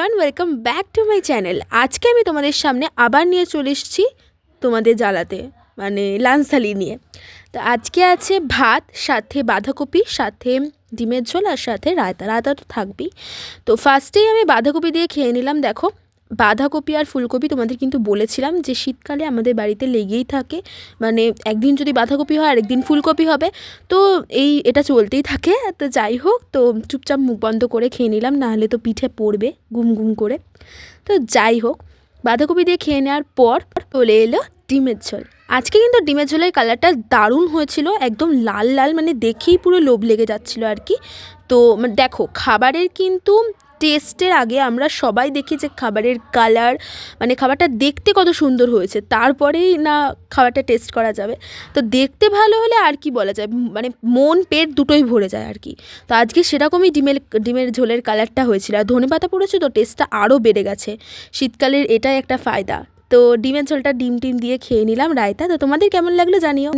Everyone, welcome back to my channel. আজকে আমি তোমাদের সামনে আবার নিয়ে চলে এসেছি তোমাদের জ্বালাতে, মানে লাঞ্চ থালি নিয়ে। তো আজকে আছে ভাত, সাথে বাঁধাকপি, সাথে ডিমের ঝোল, আর সাথে রায়তা। রায়তা তো থাকবেই। তো ফার্স্টেই আমি বাঁধাকপি দিয়ে খেয়ে নিলাম। দেখো, বাঁধাকপি আর ফুলকপি তোমাদের কিন্তু বলেছিলাম যে শীতকালে আমাদের বাড়িতে লেগেই থাকে, মানে একদিন যদি বাঁধাকপি হয় আর একদিন ফুলকপি হবে, তো এটা চলতেই থাকে। তো যাই হোক, তো চুপচাপ মুখ বন্ধ করে খেয়ে নিলাম, নাহলে তো পিঠে পড়বে গুম গুম করে। তো যাই হোক, বাঁধাকপি দিয়ে খেয়ে নেওয়ার পর চলে এলো ডিমের ঝোল। আজকে কিন্তু ডিমের ঝোলের কালারটা দারুণ হয়েছিল, একদম লাল লাল, মানে দেখেই পুরো লোভ লেগে যাচ্ছিলো আর কি। তো দেখো, খাবারের কিন্তু টেস্টের আগে আমরা সবাই দেখি যে খাবারের কালার, মানে খাবারটা দেখতে কত সুন্দর হয়েছে, তারপরেই না খাবারটা টেস্ট করা যাবে। তো দেখতে ভালো হলে আর কি বলা যায়, মানে মন পেট দুটোই ভরে যায় আর কি। তো আজকে সেরকমই ডিমের ঝোলের কালারটা হয়েছিল, আর ধনেপাতা পড়েছে তো টেস্টটা আরও বেড়ে গেছে। শীতকালের এটাই একটা ফায়দা। তো ডিমের ঝোলটা ডিম দিয়ে খেয়ে নিলাম, রায়তা। তো তোমাদের কেমন লাগলো জানিও।